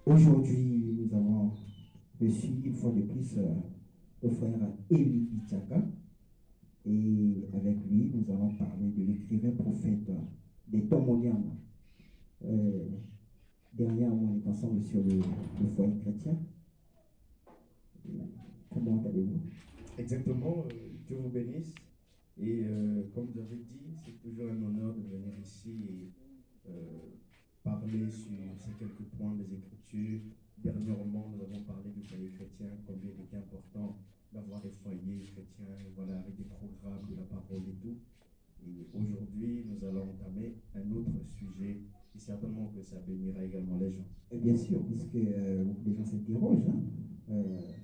Aujourd'hui, nous avons reçu une fois de plus le frère Élie Itchaka. Et avec lui, nous allons parler de l'écrivain prophète des temps modernes. Dernièrement, on est ensemble sur le foyer chrétien. Comment allez-vous? Exactement, Dieu vous bénisse. Et comme vous avez dit, c'est toujours un honneur de venir ici et parler sur ces quelques points des Écritures. Dernièrement, nous avons parlé du foyer chrétien, combien il était important d'avoir des foyers chrétiens, voilà, avec des programmes de la parole et tout. Et aujourd'hui, nous allons entamer un autre sujet et certainement que ça bénira également les gens. Et bien sûr, puisque beaucoup de gens s'interrogent,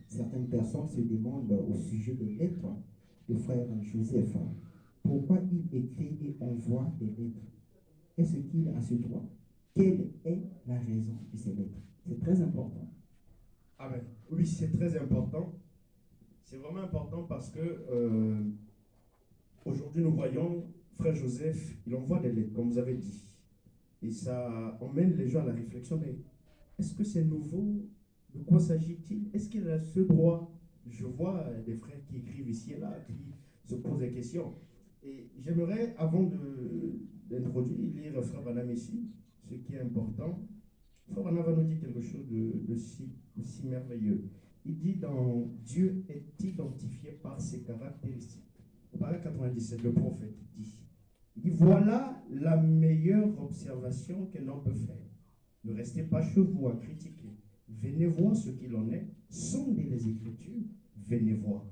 certaines personnes se demandent au sujet des lettres du frère Joseph, pourquoi il écrit et envoie des lettres? Est-ce qu'il a ce droit? Quelle est la raison de ces lettres? C'est très important. Amen. Oui, c'est très important. C'est vraiment important parce que aujourd'hui, nous voyons frère Joseph, il envoie des lettres, comme vous avez dit. Et ça emmène les gens à la réflexion, mais est-ce que c'est nouveau? De quoi s'agit-il? Est-ce qu'il a ce droit? Je vois des frères qui écrivent ici et là, qui se posent des questions. Et j'aimerais, avant d'introduire, lire frère Branham ici, ce qui est important. Frère Branham va nous dire quelque chose de si merveilleux. Il dit dans Dieu est identifié par ses caractéristiques. Au paragraphe 97, le prophète dit, voilà la meilleure observation qu'un homme peut faire. Ne restez pas chez vous à critiquer. Venez voir ce qu'il en est. Sondez les Écritures. Venez voir.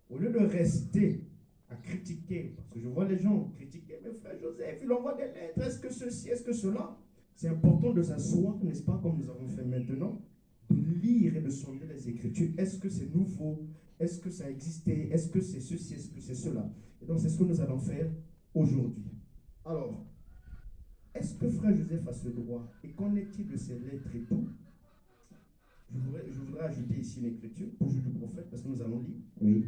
Au lieu de rester à critiquer, parce que je vois les gens critiquer, mais frère Joseph, il envoie des lettres, est-ce que ceci, est-ce que cela? C'est important de s'asseoir, n'est-ce pas, comme nous avons fait maintenant, de lire et de sonder les Écritures. Est-ce que c'est nouveau? Est-ce que ça a existé? Est-ce que c'est ceci? Est-ce que c'est cela? Et donc, c'est ce que nous allons faire aujourd'hui. Alors, est-ce que frère Joseph a ce droit? Et qu'en est-il de ces lettres et tout? Je voudrais ajouter ici une écriture, toujours du prophète, parce que nous allons lire. Oui.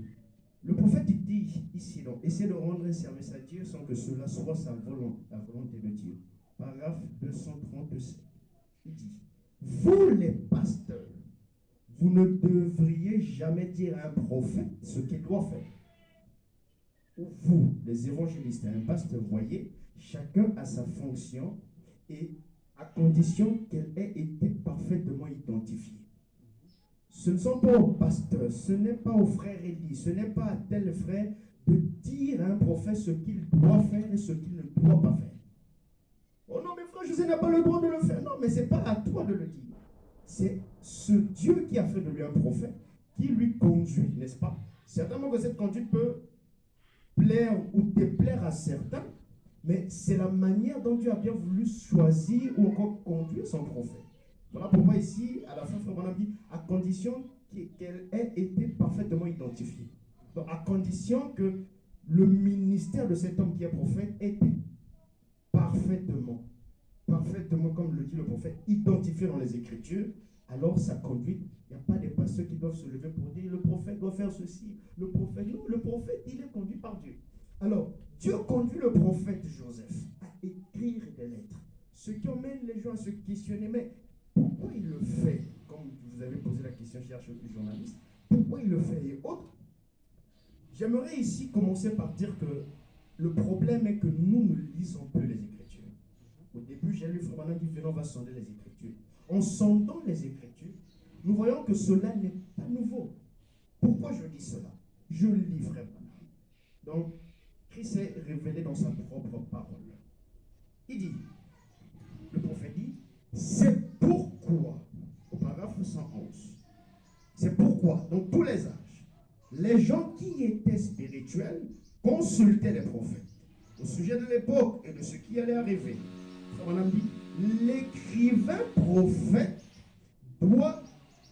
Le prophète il dit ici, donc, essaie de rendre un service à Dieu sans que cela soit sa volonté, la volonté de Dieu. Paragraphe 237. Il dit, vous les pasteurs, vous ne devriez jamais dire à un prophète ce qu'il doit faire. Ou vous, les évangélistes, un pasteur, voyez, chacun a sa fonction et à condition qu'elle ait été parfaitement identifiée. Ce ne sont pas aux pasteurs, ce n'est pas aux frères Élie, ce n'est pas à tel frère de dire à un prophète ce qu'il doit faire et ce qu'il ne doit pas faire. Oh non, mais frère José n'a pas le droit de le faire. Non, mais ce n'est pas à toi de le dire. C'est ce Dieu qui a fait de lui un prophète qui lui conduit, n'est-ce pas? Certainement que cette conduite peut plaire ou déplaire à certains, mais c'est la manière dont Dieu a bien voulu choisir ou encore conduire son prophète. Voilà pourquoi ici, à la fin, frère Branham dit, à condition qu'elle ait été parfaitement identifiée. Donc, à condition que le ministère de cet homme qui est prophète ait été parfaitement, comme le dit le prophète, identifié dans les Écritures, alors sa conduite, il n'y a pas des pasteurs qui doivent se lever pour dire, le prophète doit faire ceci, le prophète, non, le prophète, il est conduit par Dieu. Alors, Dieu conduit le prophète Joseph à écrire des lettres, ce qui emmène les gens à se questionner, mais pourquoi il le fait? Comme vous avez posé la question, cher journaliste, pourquoi il le fait et autres? J'aimerais ici commencer par dire que le problème est que nous ne lisons plus les Écritures. Au début, j'ai lu Frère Branham dit, venons, on va sonder les Écritures. En sondant les Écritures, nous voyons que cela n'est pas nouveau. Pourquoi je dis cela? Je lis Frère Branham. Donc, Christ est révélé dans sa propre parole. Il dit, le prophète dit, c'est pourquoi, au paragraphe 111, c'est pourquoi, dans tous les âges, les gens qui étaient spirituels consultaient les prophètes au sujet de l'époque et de ce qui allait arriver. On a dit, l'écrivain prophète doit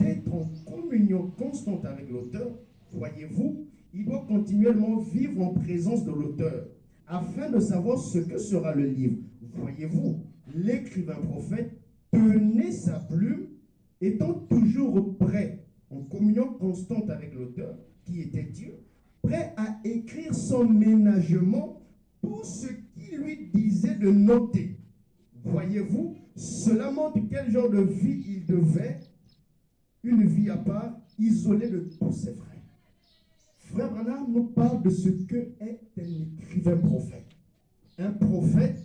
être en communion constante avec l'auteur. Voyez-vous, il doit continuellement vivre en présence de l'auteur afin de savoir ce que sera le livre. Voyez-vous, l'écrivain prophète tenait sa plume, étant toujours prêt, en communion constante avec l'auteur, qui était Dieu, prêt à écrire sans ménagement tout ce qui lui disait de noter. Voyez-vous, Cela montre quel genre de vie il devait, une vie à part, isolée de tous ses frères. Frère Branham nous parle de ce que est un écrivain prophète. Un prophète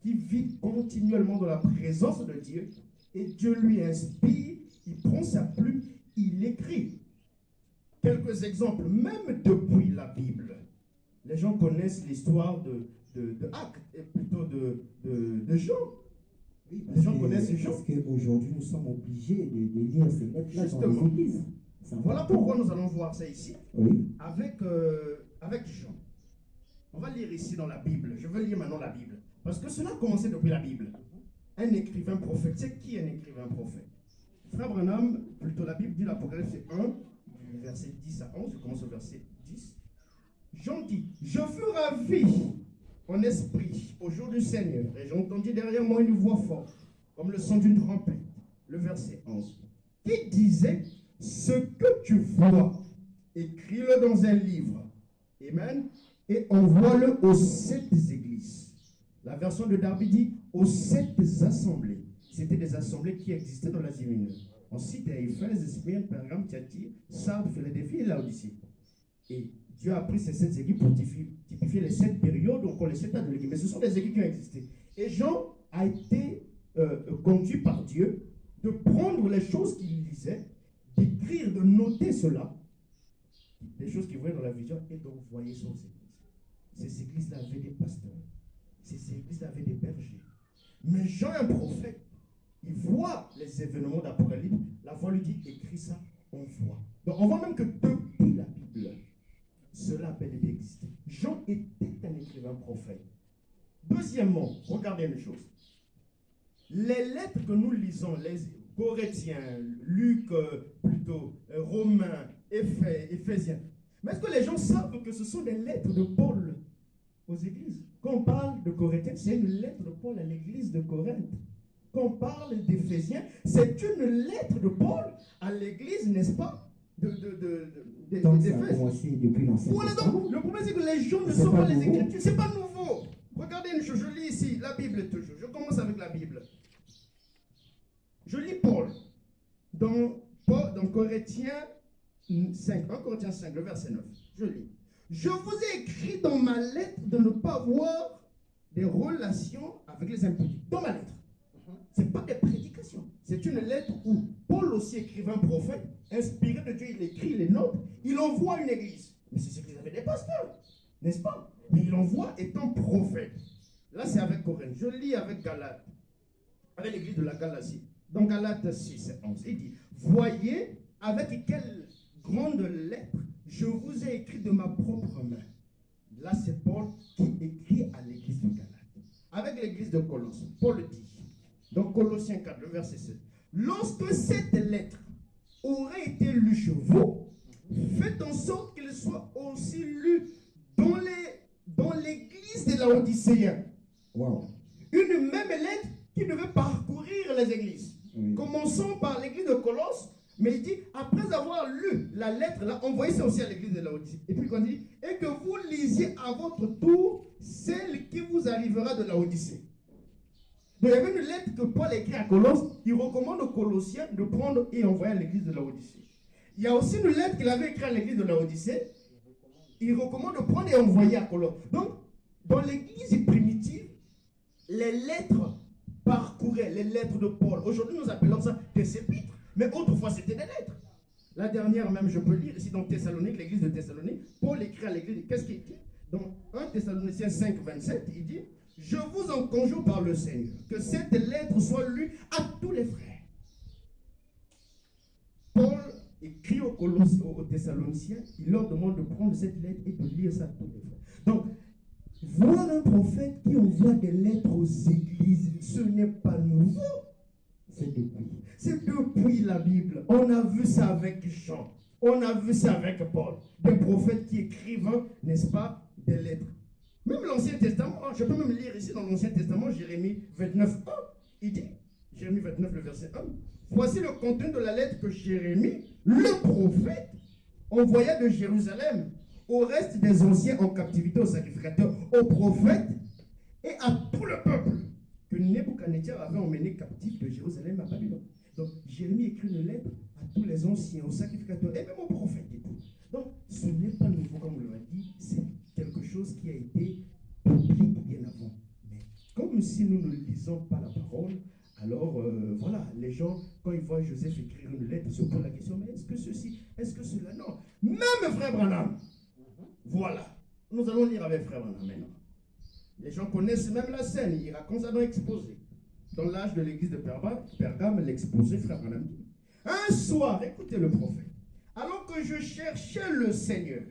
qui vit continuellement dans la présence de Dieu et Dieu lui inspire, il prend sa plume, il écrit. Quelques exemples, même depuis la Bible. Les gens connaissent l'histoire de Actes, et plutôt de Jean. Oui, les gens connaissent Jean. Parce qu'aujourd'hui, nous sommes obligés de lire ces lettres-là dans les églises. Voilà pourquoi nous allons voir ça ici. Oui. Avec Jean. On va lire ici dans la Bible. Je veux lire maintenant la Bible. Parce que cela a commencé depuis la Bible. Un écrivain prophète. C'est qui un écrivain prophète? Frère Branham, plutôt la Bible dit l'Apocalypse 1, du verset 10 à 11. Je commence au verset 10. Jean dit, je fus ravi en esprit au jour du Seigneur. Et j'entendis derrière moi une voix forte, comme le son d'une trompette. Le verset 11. Qui disait, ce que tu vois, écris-le dans un livre. Amen. Et envoie-le aux 7 églises. La version de Darby dit aux 7 assemblées. C'était des assemblées qui existaient dans l'Asie mineure. On cite Éphèse, Smyrne, Pergame, Thyatire, Sardes, Philadelphie et Laodicée. Et Dieu a pris ces 7 églises pour typifier les 7 périodes, donc les 7 ans de l'église. Mais ce sont des églises qui ont existé. Et Jean a été conduit par Dieu de prendre les choses qu'il lisait, d'écrire, de noter cela, des choses qu'il voyait dans la vision, et d'envoyer ça aux églises. Ces églises-là avaient des pasteurs. Ces églises-là avaient des bergers. Mais Jean, un prophète, il voit les événements d'Apocalypse. La voix lui dit, écris ça, on voit. Donc on voit même que depuis la Bible, cela a bel et bien existé. Jean était un écrivain prophète. Deuxièmement, regardez une chose. Les lettres que nous lisons, les Corinthiens, Luc, plutôt, Romains, Éphésiens, mais est-ce que les gens savent que ce sont des lettres de Paul aux églises? Quand on parle de Corinthiens, c'est une lettre de Paul à l'église de Corinthe. Quand on parle d'Éphésiens, c'est une lettre de Paul à l'église, n'est-ce pas, Donc ça a commencé depuis l'Ancien Testament. Le problème, c'est que les gens ne sont pas les Écritures. C'est pas nouveau. Regardez une chose, je lis ici la Bible toujours. Je commence avec la Bible. Je lis Paul dans Corinthiens 5, 1 Corinthiens 5, le verset 9. Je lis. Je vous ai écrit dans ma lettre de ne pas avoir des relations avec les impudiques. Dans ma lettre. Ce n'est pas des prédications. C'est une lettre où Paul aussi, écrivain prophète, inspiré de Dieu, il écrit, il les note, il envoie une église. Mais c'est ce qu'ils avaient des pasteurs, n'est-ce pas? Mais il envoie étant prophète. Là, c'est avec Corinthe. Je lis avec Galate, avec l'église de la Galatie. Dans Galates 6, 11, il dit, voyez avec quelle grande lettre je vous ai écrit de ma propre main. Là, c'est Paul qui écrit à l'église de Galate. Avec l'église de Colosse, Paul dit, dans Colossiens 4, le verset 7, lorsque cette lettre aurait été lue chez vous, faites en sorte qu'elle soit aussi lue dans l'église de Laodicéens. Wow. Une même lettre qui devait parcourir les églises. Oui. Commençons par l'église de Colosse, mais il dit, après avoir lu la lettre là, envoyez ça aussi à l'église de Laodicée. Et puis quand il dit, et que vous lisiez à votre tour celle qui vous arrivera de Laodicée. Donc il y avait une lettre que Paul écrit à Colosse, il recommande aux Colossiens de prendre et envoyer à l'église de Laodicée. Il y a aussi une lettre qu'il avait écrite à l'église de Laodicée, il recommande de prendre et envoyer à Colosse. Donc, dans l'église primitive, les lettres parcouraient, les lettres de Paul. Aujourd'hui, nous appelons ça des épîtres, mais autrefois, c'était des lettres. La dernière même, je peux lire ici dans Thessalonique, l'église de Thessalonique, Paul écrit à l'église, qu'est-ce qu'il dit? Dans 1 Thessaloniciens 5, 27, il dit, je vous en conjure par le Seigneur, que cette lettre soit lue à tous les frères. Paul écrit aux Thessaloniciens, il leur demande de prendre cette lettre et de lire ça à tous les frères. Donc, voir un prophète qui envoie des lettres aux églises, ce n'est pas nouveau. C'est depuis la Bible. On a vu ça avec Jean. On a vu ça avec Paul. Des prophètes qui écrivent, n'est-ce pas, des lettres. Même l'Ancien Testament, je peux même lire ici dans l'Ancien Testament, Jérémie 29, 1. Il dit, Jérémie 29, le verset 1. Voici le contenu de la lettre que Jérémie, le prophète, envoya de Jérusalem au reste des anciens en captivité, aux sacrificateurs, aux prophètes et à tout le peuple que Nebuchadnezzar Nebuchadnezzar avait emmené captif de Jérusalem à Babylone. Donc, Jérémie écrit une lettre à tous les anciens, aux sacrificateurs, et même aux prophètes et tout. Donc, ce n'est pas nouveau, comme on l'a dit, c'est quelque chose qui a été public bien avant. Mais comme si nous ne lisons pas la parole, alors voilà, les gens, quand ils voient Joseph écrire une lettre, ils se posent la question, mais est-ce que ceci, est-ce que cela? Non. Même frère Branham, voilà. Nous allons lire avec frère Branham maintenant. Les gens connaissent même la scène, ils racontent ça dans l'exposé. Dans l'âge de l'église de Pergame, l'exposé, frère Branham dit. Un soir, écoutez le prophète, alors que je cherchais le Seigneur,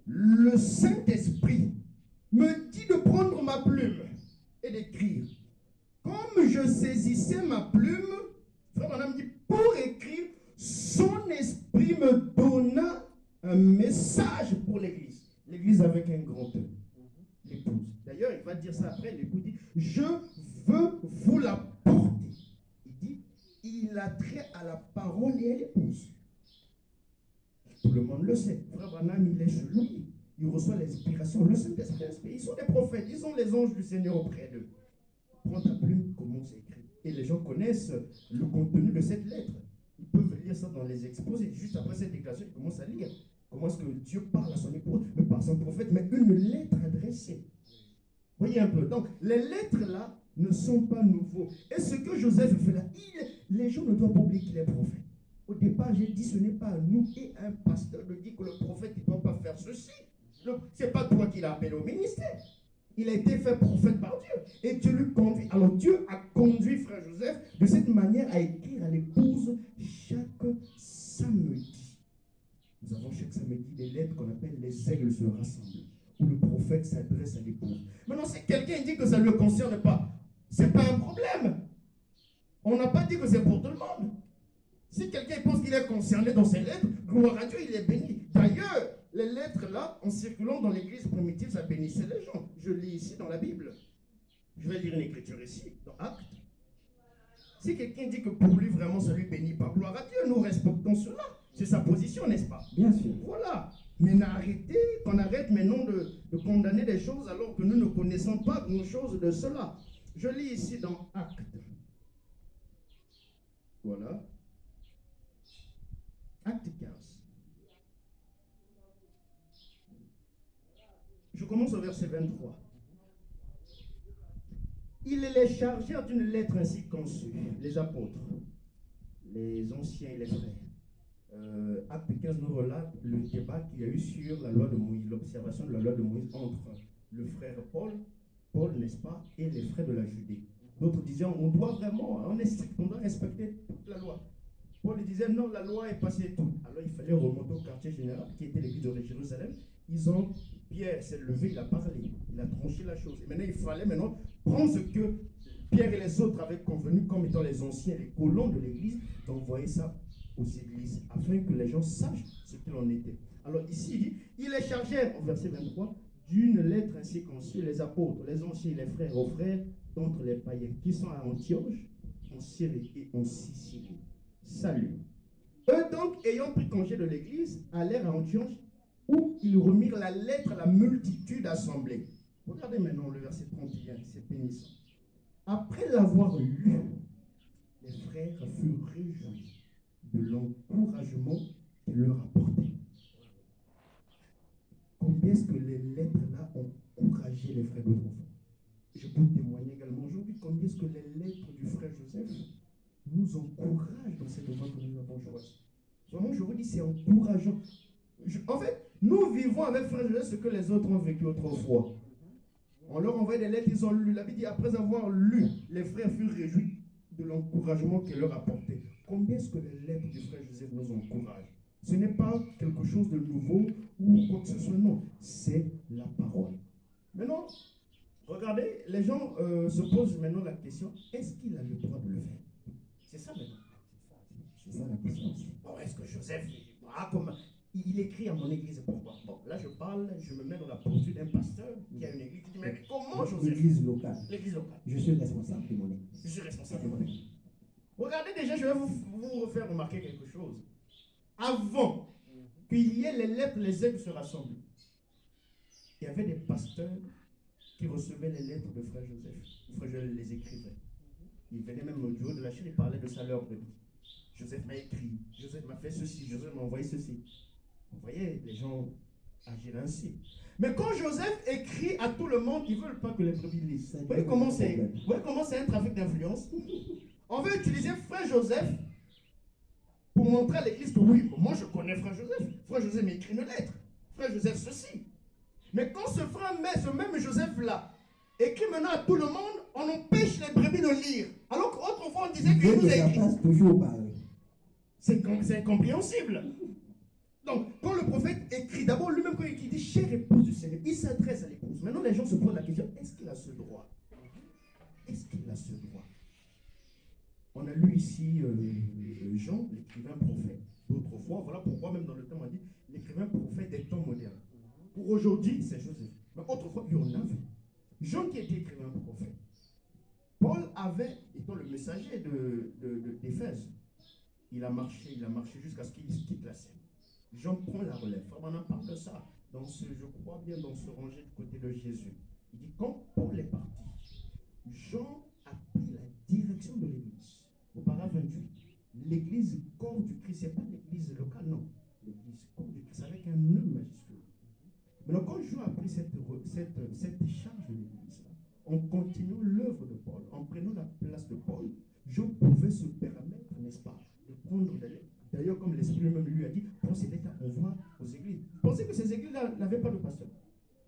le Saint-Esprit me dit de prendre ma plume et d'écrire. Comme je saisissais ma plume, frère Branham dit, pour écrire, son esprit me donna un message pour l'église. L'église avec un grand E. L'épouse. D'ailleurs, il va dire ça après, l'épouse dit, je veux vous la porter. Il dit, il a trait à la parole et à l'épouse. Tout le monde le sait. Frère Branham, il est chez lui. Il reçoit l'inspiration. Le Saint-Esprit, ils sont des prophètes. Ils sont les anges du Seigneur auprès d'eux. Prends ta plume, commence à écrire. Et les gens connaissent le contenu de cette lettre. Ils peuvent lire ça dans les exposés. Juste après cette déclaration, ils commencent à lire. Comment est-ce que Dieu parle à son épouse, mais par son prophète, mais une lettre adressée. Voyez un peu. Donc, les lettres là ne sont pas nouveaux. Et ce que Joseph fait là, les gens ne doivent pas oublier qu'il est prophète. Au départ, j'ai dit, ce n'est pas à nous et à un pasteur de dire que le prophète ne doit pas faire ceci. Ce n'est pas toi qui l'as appelé au ministère. Il a été fait prophète par Dieu. Et Dieu lui conduit. Alors Dieu a conduit frère Joseph de cette manière à écrire à l'épouse chaque samedi. Nous avons chaque samedi des lettres qu'on appelle les aigles se rassemblent, où le prophète s'adresse à l'épouse. Maintenant, si quelqu'un dit que ça ne le concerne pas, ce n'est pas un problème. On n'a pas dit que c'est pour tout le monde. Si quelqu'un pense qu'il est concerné dans ces lettres, gloire à Dieu, il est béni. D'ailleurs, les lettres là, en circulant dans l'église primitive, ça bénissait les gens. Je lis ici dans la Bible. Je vais lire une écriture ici, dans Actes. Si quelqu'un dit que pour lui vraiment ça lui bénit pas, gloire à Dieu, nous respectons cela. C'est sa position, n'est-ce pas? Bien sûr. Voilà. Mais qu'on arrête maintenant de condamner des choses alors que nous ne connaissons pas grand-chose de cela. Je lis ici dans Actes. Voilà. Acte 15. Je commence au verset 23. Ils les chargèrent d'une lettre ainsi conçue, les apôtres, les anciens et les frères. Acte 15 nous relate le débat qu'il y a eu sur la loi de Moïse, l'observation de la loi de Moïse entre le frère Paul, n'est-ce pas, et les frères de la Judée. D'autres disaient, on doit vraiment, on est strict, on doit respecter toute la loi. Paul disait, non, la loi est passée toute. Alors il fallait remonter au quartier général, qui était l'église de Jérusalem. Pierre s'est levé, il a parlé, il a tranché la chose. Et maintenant, il fallait prendre ce que Pierre et les autres avaient convenu comme étant les anciens, les colons de l'église, d'envoyer ça aux églises, afin que les gens sachent ce qu'il en était. Alors ici, il dit, il est chargé, au verset 23, d'une lettre ainsi conçue, les apôtres, les anciens, les frères, aux frères d'entre les païens, qui sont à Antioche, en Syrie et en Sicile. Salut. Eux donc, ayant pris congé de l'église, allèrent à Antioche, où ils remirent la lettre à la multitude assemblée. Regardez maintenant le verset 31, c'est pénissant. Après l'avoir lu, les frères furent réjouis de l'encouragement qu'il leur apportait. Combien est-ce que les lettres-là ont encouragé les frères d'autrefois? Je peux témoigner également aujourd'hui combien est-ce que les lettres du frère Joseph nous encouragent dans cette voie que nous avons choisie. Vraiment, je vous dis, c'est encourageant. En fait, nous vivons avec frère Joseph ce que les autres ont vécu autrefois. On leur envoie des lettres, ils ont lu. La Bible dit, après avoir lu, les frères furent réjouis de l'encouragement qu'il leur apportait. Combien est-ce que les lettres du frère Joseph nous encouragent? Ce n'est pas quelque chose de nouveau ou quoi que ce soit, non. C'est la parole. Maintenant, regardez, les gens se posent maintenant la question, est-ce qu'il a le droit de le faire? C'est ça maintenant. C'est ça la question. Bon, est-ce que Joseph, il écrit à mon église, pourquoi? Bon, là je parle, je me mets dans la posture d'un pasteur qui a une église qui dit, mais comment Joseph? L'église locale. L'église locale. Je suis responsable de mon église. Je suis responsable de mon église. Regardez déjà, je vais vous faire remarquer quelque chose. Avant qu'il y ait les lettres, les aigles se rassemblent, il y avait des pasteurs qui recevait les lettres de frère Joseph. Frère Joseph les écrivait. Il venait même au bureau de la chaîne, il parlait de ça à l'heure de lui. Joseph m'a écrit, Joseph m'a fait ceci, Joseph m'a envoyé ceci. Vous voyez, les gens agir ainsi. Mais quand Joseph écrit à tout le monde, ils ne veulent pas que les brebis lisent. Vous voyez comment c'est un trafic d'influence? On veut utiliser frère Joseph pour montrer à l'église que oui, moi je connais frère Joseph. Frère Joseph m'écrit une lettre. Frère Joseph ceci. Mais quand ce frère, ce même Joseph-là, écrit maintenant à tout le monde, on empêche les brebis de lire. Alors qu'autrefois on disait qu'il nous a écrit. Toujours pareil. C'est incompréhensible. Donc, quand le prophète écrit, d'abord lui-même quand il dit chère épouse du Seigneur, il s'adresse à l'épouse. Maintenant les gens se posent la question, est-ce qu'il a ce droit? Est-ce qu'il a ce droit? On a lu ici Jean, l'écrivain prophète. D'autres fois, voilà pourquoi même dans le temps on dit l'écrivain prophète des temps modernes. Pour aujourd'hui, c'est Joseph. Mais autrefois, il y en avait. Jean qui était écrivain prophète. Paul avait, étant le messager d'Éphèse, il a marché jusqu'à ce qu'il quitte la scène. Jean prend la relève. On en parle de ça, je crois bien, dans ce rangé du côté de Jésus. Il dit, quand Paul est parti, Jean a pris la direction de l'église. Au paragraphe 28. L'église corps du Christ, ce n'est pas l'église locale, non. L'église corps du Christ avec un E majuscule. Maintenant, quand Jean a pris cette charge de l'église, en continuant l'œuvre de Paul, en prenant la place de Paul, Jean pouvait se permettre, n'est-ce pas, de prendre des lettres. D'ailleurs, comme l'Esprit lui-même lui a dit, prends ces lettres, envoie aux églises. Pensez que ces églises-là n'avaient pas de pasteur.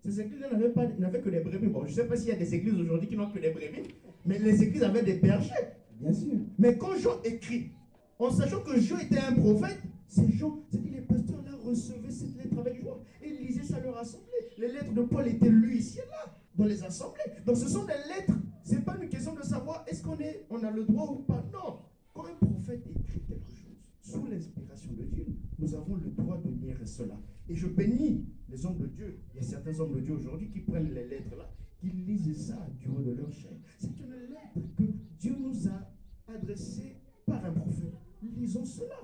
Ces églises-là n'avaient que des brebis. Bon, je ne sais pas s'il y a des églises aujourd'hui qui n'ont que des brebis, mais les églises avaient des bergers. Bien sûr. Mais quand Jean écrit, en sachant que Jean était un prophète, c'est-à-dire les pasteurs-là recevaient cette lettre avec joie et ils lisaient ça à leur assemblée. Les lettres de Paul étaient lues ici et là, dans les assemblées. Donc ce sont des lettres. Ce n'est pas une question de savoir est-ce qu'on a le droit ou pas. Non. Quand un prophète écrit quelque chose, sous l'inspiration de Dieu, nous avons le droit de lire cela. Et je bénis les hommes de Dieu. Il y a certains hommes de Dieu aujourd'hui qui prennent les lettres là, qui lisent ça du haut de leur chair. C'est une lettre que Dieu nous a adressée par un prophète. Lisons cela.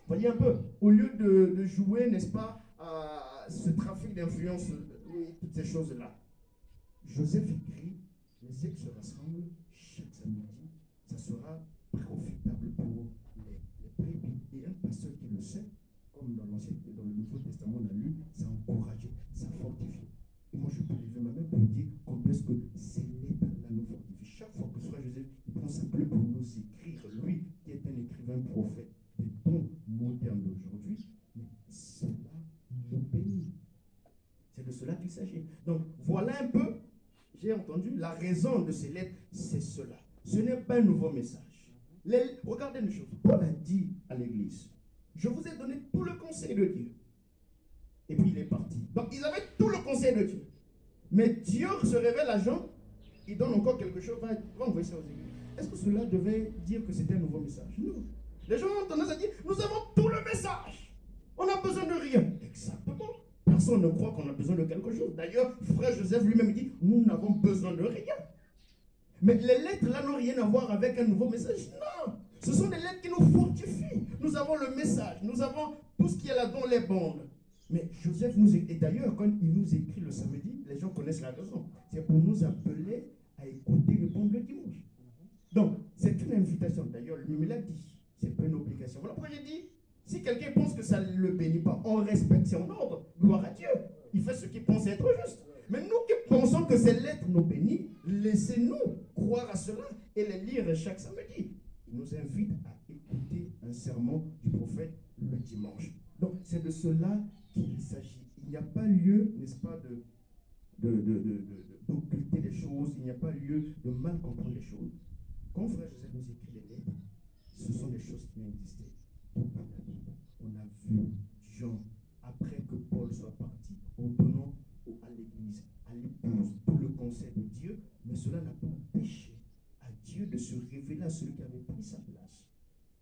Voyez un peu, au lieu de jouer, n'est-ce pas, à ce trafic d'influence et toutes ces choses-là. Joseph écrit, les ex se rassemblent chaque samedi, ça sera profitable pour les brebis. Et un pasteur qui le sait, comme dans le Nouveau Testament on a lu, ça encourage, ça fortifie. Et moi je peux lever ma main pour dire combien est-ce que ces lettres-là nous fortifient. Chaque fois que frère Joseph il prend sa plume pour nous écrire, lui qui est un écrivain prophète, des temps modernes d'aujourd'hui, mais cela nous bénit. C'est de cela qu'il s'agit. Donc, voilà un peu, j'ai entendu, la raison de ces lettres, c'est cela. Ce n'est pas un nouveau message. Regardez une chose. Paul a dit à l'église, je vous ai donné tout le conseil de Dieu. Et puis il est parti. Donc, ils avaient tout le conseil de Dieu. Mais Dieu se révèle à Jean, il donne encore quelque chose, va envoyer ça aux églises. Est-ce que cela devait dire que c'était un nouveau message? Non. Les gens ont tendance à dire, nous avons tout le message. On n'a besoin de rien. Exactement. Personne ne croit qu'on a besoin de quelque chose. D'ailleurs, frère Joseph lui-même dit, nous n'avons besoin de rien. Mais les lettres là n'ont rien à voir avec un nouveau message. Non. Ce sont des lettres qui nous fortifient. Nous avons le message. Nous avons tout ce qui est là dans les bandes. Mais Joseph nous écrit, et d'ailleurs, quand il nous écrit le samedi, les gens connaissent la raison. C'est pour nous appeler à écouter le bande le dimanche. Donc, c'est une invitation. D'ailleurs, lui-même l'a dit. C'est pas une obligation. Voilà pourquoi j'ai dit, si quelqu'un pense que ça ne le bénit pas, on respecte son ordre, gloire à Dieu. Il fait ce qu'il pense être juste. Mais nous qui pensons que ces lettres nous bénissent, laissez-nous croire à cela et les lire chaque samedi. Il nous invite à écouter un sermon du prophète le dimanche. Donc, c'est de cela qu'il s'agit. Il n'y a pas lieu, n'est-ce pas, d'occulter les choses. Il n'y a pas lieu de mal comprendre les choses. Quand frère Joseph nous écrit les lettres, ce sont des choses qui ont existé toute la Bible. On a vu Jean, après que Paul soit parti, en donnant à l'église, à l'épouse, tout le conseil de Dieu, mais cela n'a pas empêché à Dieu de se révéler à celui qui avait pris sa place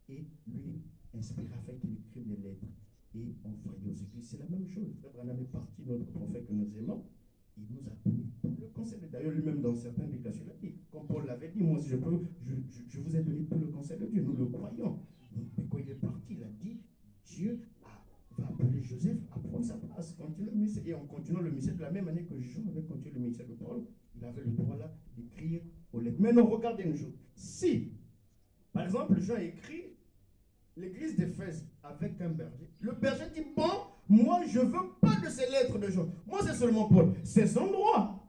et lui inspirer afin qu'il écrive les lettres et envoyer aux églises. C'est la même chose. Frère Branham est parti, notre prophète que nous aimons. Il nous a donné tout le conseil. D'ailleurs, lui-même, dans certaines déclarations, il a dit, comme Paul l'avait dit, moi, si je peux, je vous ai donné tout le conseil de Dieu. Nous le croyons. Mais quand il est parti, il a dit, Dieu va appeler Joseph à prendre sa place. Continue le ministère. Et en continuant le ministère de la même année que Jean avait continué le ministère de Paul, il il avait le droit là d'écrire aux lettres. Mais non, regardez une chose. Si, par exemple, Jean écrit l'église d'Éphèse avec un berger, le berger dit, bon, moi je ne veux pas de ces lettres de Jean. Moi c'est seulement Paul. C'est son droit.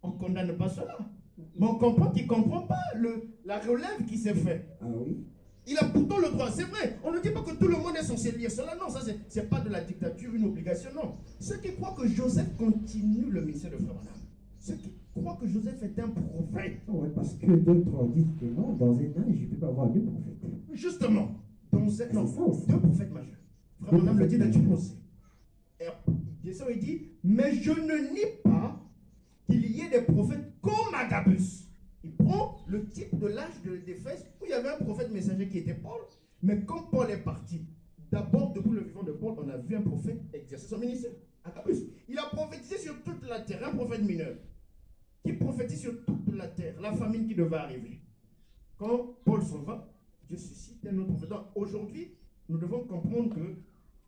On ne condamne pas cela. Mais on comprend qu'il ne comprend pas la relève qui s'est faite. Ah oui? Il a pourtant le droit. C'est vrai, on ne dit pas que tout le monde est censé lire cela. Non, ça c'est pas de la dictature, une obligation. Non. Ceux qui croient que Joseph continue le ministère de Frère Branham. Ceux qui croient que Joseph est un prophète. Oui, parce que d'autres disent que non, dans un âge, il ne peut pas avoir deux prophètes. Justement, non, ça aussi. deux prophètes majeurs. Frère Branham le dit dans Timothée. Et ça, il dit, mais je ne nie pas qu'il y ait des prophètes comme Agabus. Il prend le type de l'âge d'Éphèse où il y avait un prophète messager qui était Paul. Mais quand Paul est parti, d'abord, depuis le vivant de Paul, on a vu un prophète exercer son ministère. Agabus. Il a prophétisé sur toute la terre, un prophète mineur, qui prophétise sur toute la terre, la famine qui devait arriver. Quand Paul s'en va, Dieu suscite un autre prophète. Donc aujourd'hui, nous devons comprendre que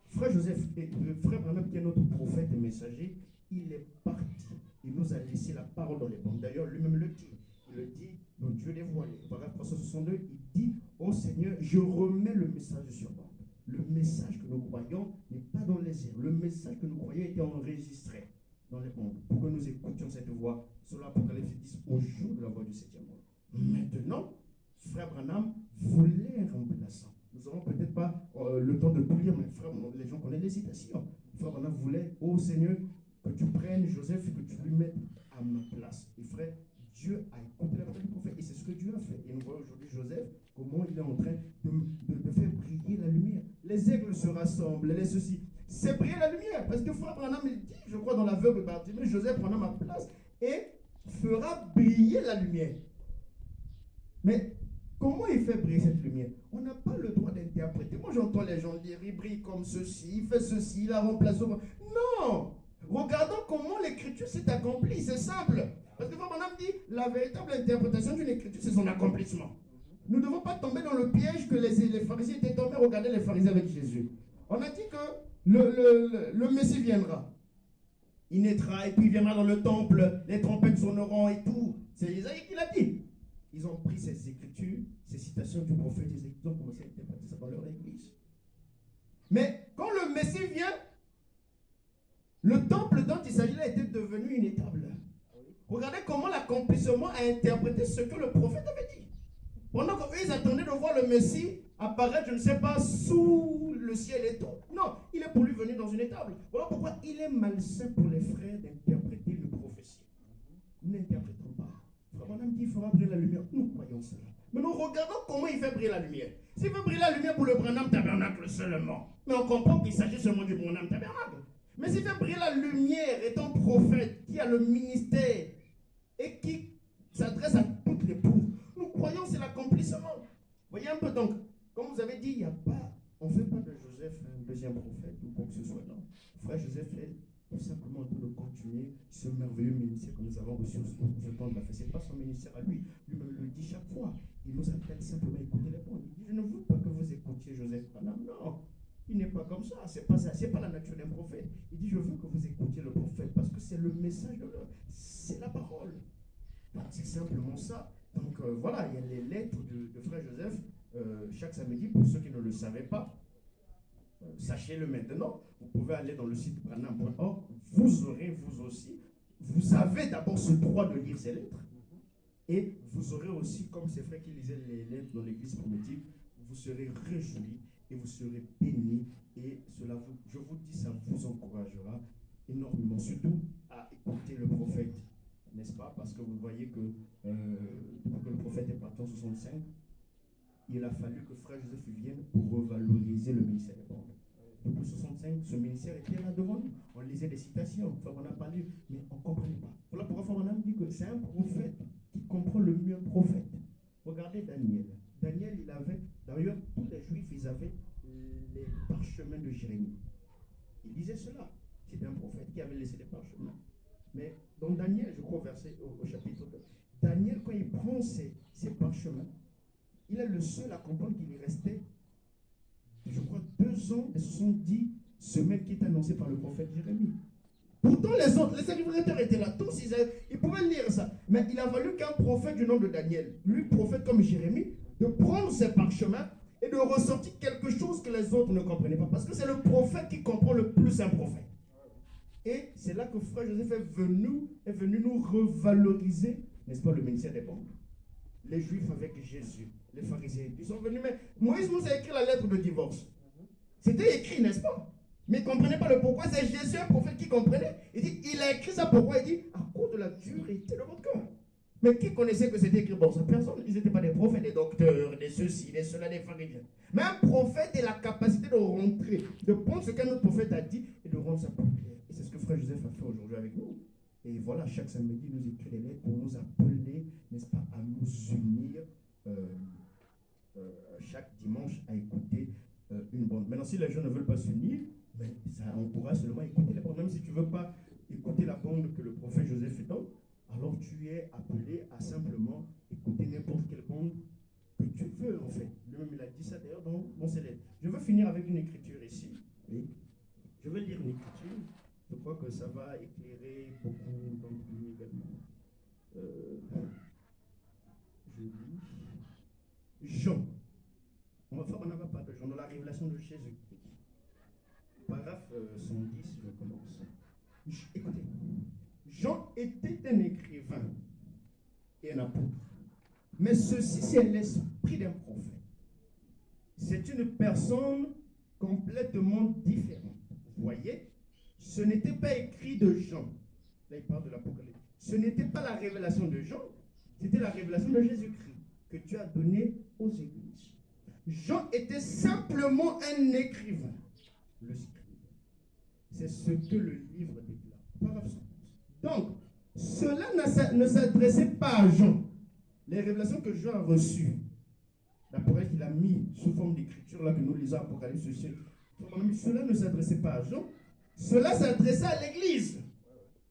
Frère Joseph, le frère Branham qui est notre prophète et messager, il est parti. Il nous a laissé la parole dans les bandes. D'ailleurs, lui-même le dit. Il le dit dans Dieu dévoilé. Paragraphe 362, il dit, ô Seigneur, je remets le message sur bande. Le message que nous croyons n'est pas dans les airs. Le message que nous croyons était enregistré dans les bandes. Pour que nous écoutions cette voix, sur l'Apocalypse 10, au jour de la voix du 7e mois. Maintenant, frère Branham voulait un remplaçant. Nous n'aurons peut-être pas le temps de tout lire, mais frère, les gens connaissent les citations. Frère Branham voulait, ô Seigneur, que tu prennes Joseph et que tu lui mettes à ma place. Et frère, Dieu a écouté la parole du prophète et c'est ce que Dieu a fait. Et nous voyons aujourd'hui Joseph, comment il est en train de faire briller la lumière. Les aigles se rassemblent, les ceci. C'est briller la lumière. Parce que frère Branham, il dit, je crois dans l'aveugle Bartimée, Joseph prendra ma place et fera briller la lumière. Mais comment il fait briller cette lumière? On n'a pas le droit d'interpréter. Moi, j'entends les gens dire, il brille comme ceci, il fait ceci, il a remplacé. Non! Regardons comment l'écriture s'est accomplie. C'est simple. Parce que Frère Branham dit, la véritable interprétation d'une écriture, c'est son accomplissement. Nous ne devons pas tomber dans le piège que les pharisiens étaient tombés. Regardez les pharisiens avec Jésus. On a dit que le Messie viendra. Il naîtra et puis il viendra dans le temple, les trompettes sonneront et tout. C'est Isaïe qui l'a dit. Ils ont pris ces écritures, ces citations du prophète, ils ont commencé à interpréter ça dans leur église. Mais quand le Messie vient, le temple dont il s'agit là était devenu une étable. Regardez comment l'accomplissement a interprété ce que le prophète avait dit. Pendant qu'eux, ils attendaient de voir le Messie apparaître, je ne sais pas, sous le ciel et tout. Non, il est pour lui venir dans une étable. Voilà pourquoi il est malsain pour les frères d'interpréter une prophétie. N'interprétons pas. Frère Branham dit qu'il fera briller la lumière. Nous croyons cela. Mais nous regardons comment il fait briller la lumière. S'il fait briller la lumière pour le Branham Tabernacle seulement, mais on comprend qu'il s'agit seulement du Branham Tabernacle. Mais s'il fait briller la lumière étant prophète qui a le ministère et qui s'adresse à toutes les pauvres, nous croyons que c'est l'accomplissement. Voyez un peu donc, comme vous avez dit, il n'y a pas, on ne fait pas de Joseph un deuxième prophète ou quoi que ce soit. Non. Frère Joseph est tout simplement en train de continuer ce merveilleux ministère que nous avons reçu ce temps de la fête. Ce n'est pas son ministère à lui. Lui-même le dit chaque fois. Il nous appelle simplement à écouter les paroles. Il dit, je ne veux pas que vous écoutiez Joseph Branham. Non. Il n'est pas comme ça, c'est pas ça, c'est pas la nature d'un prophète. Il dit, je veux que vous écoutiez le prophète parce que c'est le message de l'heure, c'est la parole. Donc c'est simplement ça. Donc voilà, il y a les lettres de frère Joseph chaque samedi, pour ceux qui ne le savaient pas. Sachez-le maintenant, vous pouvez aller dans le site branham.org, vous aurez vous aussi, vous avez d'abord ce droit de lire ces lettres, et vous aurez aussi, comme ces frères qui lisaient les lettres dans l'église primitive, vous serez réjouis et vous serez bénis, et cela je vous dis, ça vous encouragera énormément, surtout à écouter le prophète, n'est-ce pas? Parce que vous voyez que depuis que le prophète est parti en 65, il a fallu que frère Joseph vienne pour revaloriser le ministère des bandes. Depuis 65, ce ministère était là devant nous. On lisait des citations, on n'a pas lu, mais on ne comprenait pas. Voilà pourquoi Frère Branham dit que c'est un prophète qui comprend le mieux un prophète. Regardez Daniel. Daniel, il avait, d'ailleurs, tous les juifs, ils avaient les parchemins de Jérémie. Il disait cela. C'était un prophète qui avait laissé les parchemins. Mais dans Daniel, je crois au chapitre 2, Daniel, quand il prend ces parchemins, il est le seul à comprendre qu'il lui restait, je crois, 2 ans et 70 semaines qui est annoncé par le prophète Jérémie. Pourtant, les autres, les sacrificateurs étaient là. Tous, ils pouvaient lire ça. Mais il a fallu qu'un prophète du nom de Daniel, lui, prophète comme Jérémie, de prendre ses parchemins et de ressortir quelque chose que les autres ne comprenaient pas. Parce que c'est le prophète qui comprend le plus un prophète. Et c'est là que frère Joseph est venu nous revaloriser, n'est-ce pas, le ministère des banques. Les Juifs avec Jésus, les pharisiens, ils sont venus, mais Moïse nous a écrit la lettre de divorce. C'était écrit, n'est-ce pas? Mais ils ne comprenaient pas le pourquoi. C'est Jésus, un prophète, qui comprenait. Il dit, il a écrit ça pourquoi? Il dit, à cause de la dureté de votre cœur. Mais qui connaissait que c'était écrit? Bon, personne. Ils n'étaient pas des prophètes, des docteurs, des ceci, des cela, des pharisiens. Mais un prophète a la capacité de rentrer, de prendre ce qu'un autre prophète a dit et de rendre ça populaire. Et c'est ce que frère Joseph a fait aujourd'hui avec nous. Et voilà, chaque samedi, il nous écrit des lettres pour nous appeler, n'est-ce pas, à nous unir chaque dimanche à écouter une bande. Maintenant, si les gens ne veulent pas s'unir, mais ça encourage seulement à écouter les bandes. Même si tu ne veux pas écouter la bande que le prophète Joseph donne, alors tu es appelé à simplement écouter n'importe quelle bande que tu veux, en fait. Lui-même, il a dit ça d'ailleurs dans ses lettres. Je veux finir avec une écriture ici. Oui. Je vais lire une écriture. Je crois que ça va éclairer beaucoup d'entre nous également. Je lis. Jean. On va faire un pas de Jean dans la révélation de Jésus-Christ. Paragraphe 110, je commence. Écoutez. Jean était un écrivain et un apôtre. Mais ceci, c'est l'esprit d'un prophète. C'est une personne complètement différente. Vous voyez, ce n'était pas écrit de Jean. Là, il parle de l'Apocalypse. Ce n'était pas la révélation de Jean, c'était la révélation de Jésus-Christ que Dieu a donnée aux églises. Jean était simplement un écrivain. Le scribe. C'est ce que le livre déclare. Paragraphe 111. Donc, cela ne s'adressait pas à Jean. Les révélations que Jean a reçues, l'Apocalypse qu'il a mis sous forme d'écriture, là que nous lisons Apocalypse, cela ne s'adressait pas à Jean, cela s'adressait à l'Église.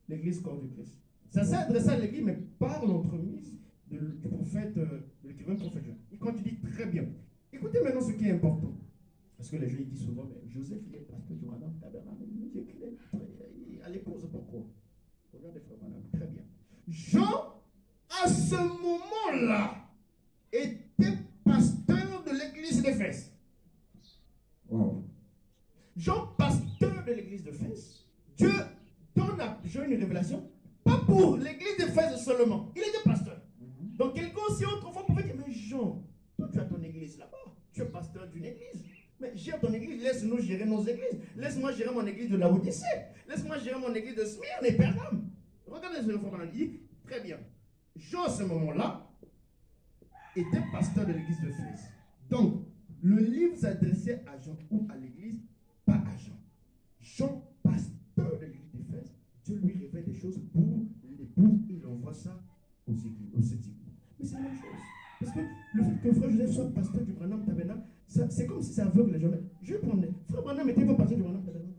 L'Église corps du Christ. Ça s'adressait à l'Église, mais par l'entremise du prophète, de l'écrivain prophète Jean. Et quand il dit très bien, écoutez maintenant ce qui est important. Parce que les gens ils disent souvent, mais Joseph, il est pasteur du Madame Tabernacle, il nous écrit à l'épouse, pourquoi? Regardez, frère Madame, très bien. Jean, à ce moment-là, était pasteur de l'église d'Éphèse. Wow. Jean, pasteur de l'église d'Éphèse, Dieu donne à Jean une révélation, pas pour l'église d'Éphèse seulement, il était pasteur. Donc quelqu'un aussi autrefois pouvait dire, mais Jean, toi tu as ton église là-bas, tu es pasteur d'une église. Mais gère ton église, laisse-nous gérer nos églises. Laisse-moi gérer mon église de Laodicée. Laisse-moi gérer mon église de Smyrne et Pergame. Regardez ce que le dit. Très bien. Jean, à ce moment-là, était pasteur de l'église d'Éphèse. Donc, le livre s'adressait à Jean ou à l'église, pas à Jean. Jean, pasteur de l'église d'Éphèse, Dieu lui révèle des choses pour l'époux. Il envoie ça aux églises, aux sept églises. Mais c'est la même chose. Parce que le fait que frère Joseph soit pasteur du Branham Tabernacle, c'est comme si ça aveugle les gens. Je vais prendre. Frère Branham n'était pas pasteur du Branham Tabernacle.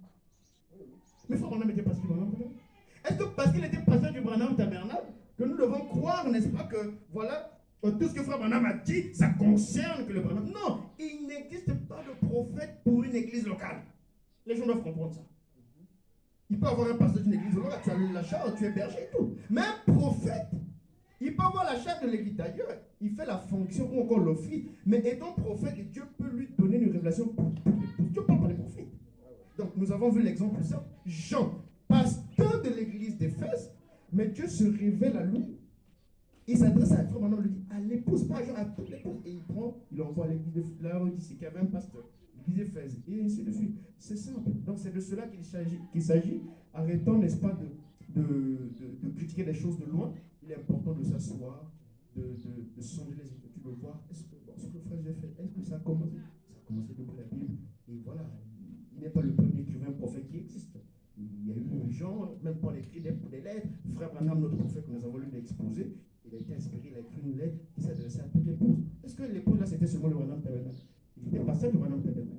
Mais frère Branham était pasteur du Branham Tabernacle. Est-ce que parce qu'il était pasteur du Branham Tabernacle, que nous devons croire, n'est-ce pas, que voilà, tout ce que frère Branham a dit, ça concerne que le Branham. Non, il n'existe pas de prophète pour une église locale. Les gens doivent comprendre ça. Il peut avoir un pasteur d'une église locale, tu as la charge, tu es berger et tout. Mais un prophète, il peut avoir la charge de l'église d'ailleurs, il fait la fonction ou encore l'office, mais étant prophète, Dieu peut lui donner une révélation pour Dieu parle par les prophètes. Donc nous avons vu l'exemple simple. Jean, pasteur de l'église d'Éphèse, mais Dieu se révèle à lui. Il s'adresse à frère Manon, il dit à l'épouse, pas à Jean, à toute l'épouse. Et il envoie à l'église de Laodicée, qui avait un pasteur, l'église d'Éphèse, et ainsi de suite. C'est simple. Donc c'est de cela qu'il s'agit. Arrêtons, n'est-ce pas, de critiquer les choses de loin. Il est important de s'asseoir, de sonder les Écritures, de voir est-ce que ce que le frère j'ai fait, est-ce que ça a commencé? Ça a commencé depuis la Bible. Et voilà, il n'est pas le premier écrivain prophète qui existe. Il y a eu des gens, même Paul écrit des lettres. Frère Branham, notre prophète que nous avons lu l'exposer, il a été inspiré, il a écrit une lettre qui s'adressait à toute l'épouse. Est-ce que l'épouse là c'était seulement le Branham Tabernacle? Il était pasteur du Branham Tabernacle.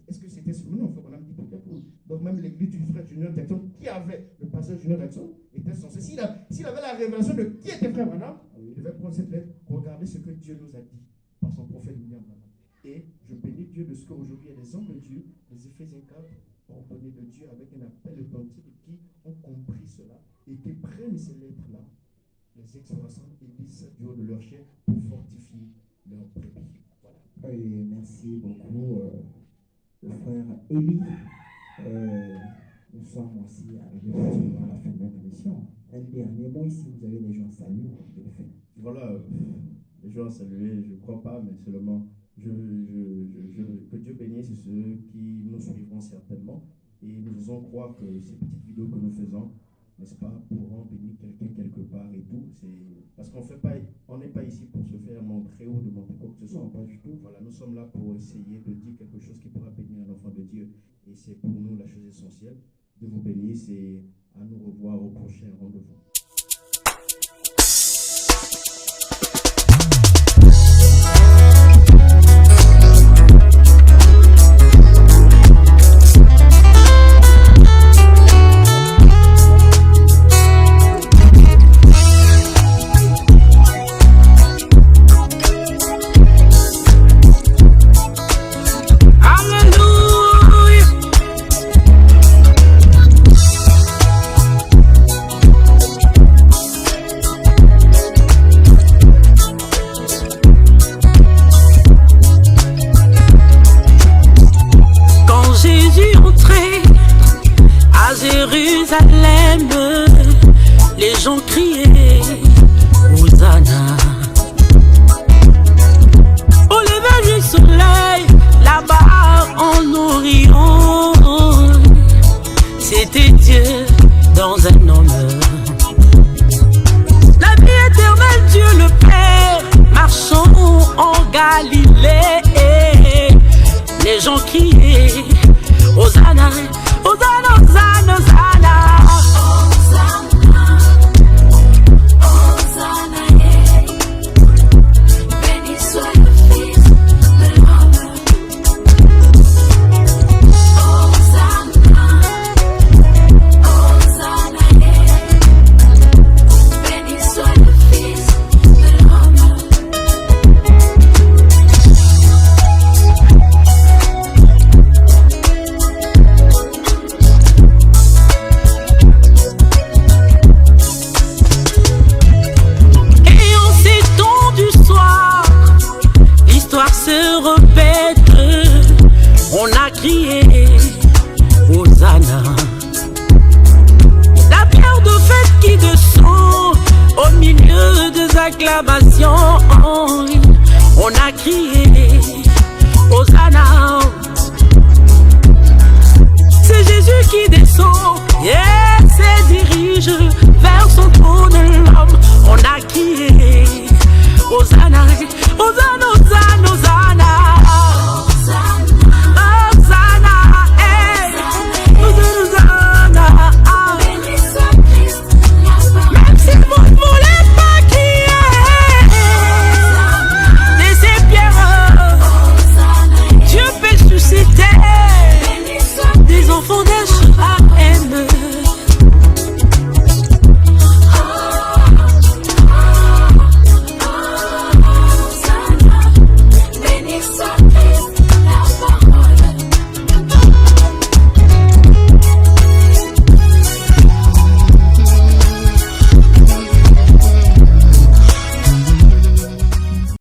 Est-ce que c'était seulement non, frère Branham dit toute l'épouse. Donc même l'église du frère Junior Jackson, qui avait le pasteur Junior Jackson, était censé. S'il avait la révélation de qui était frère Branham, il devait prendre cette lettre, regarder ce que Dieu nous a dit par son prophète William Branham. Et je bénis Dieu de ce qu'aujourd'hui il y a des hommes de Dieu, les Éphésiens 4, ordonnées de Dieu avec un appel authentique et qui ont compris cela et qui prennent ces lettres-là, les exhortations et disent ça du haut de leur chair pour fortifier leur brebis. Voilà. Et merci beaucoup, le frère Élie. Nous sommes aussi arrivés à la fin de notre émission. Un dernier mot ici, vous avez des gens salués, vous pouvez le faire. Voilà, les gens salués, je ne crois pas, mais seulement que Dieu bénisse ceux qui nous suivront certainement. Et nous faisons croire que ces petites vidéos que nous faisons, n'est-ce pas, pourront bénir quelqu'un quelque part et tout. C'est parce qu'on n'est pas ici pour se faire montrer ou de montrer quoi que ce soit. Non, pas du tout. Voilà, nous sommes là pour essayer de dire quelque chose qui pourra bénir un enfant de Dieu. Et c'est pour nous la chose essentielle. Dieu vous bénisse et à nous revoir au prochain rendez-vous. Jérusalem, les gens criaient Hosanna. Au lever du soleil, là-bas en Orient, c'était Dieu dans un homme. La vie éternelle, Dieu le Père, marchant en Galilée, les gens criaient Hosanna. Hosanna, Hosanna, Hosanna. Hosanna, Hosanna, yeah. Béni soit le Fils de l'homme. Hosanna, Hosanna, yeah. Béni soit le Fils de l'homme. Se répète, on a crié Hosanna. La pierre de fête qui descend au milieu des acclamations, on a crié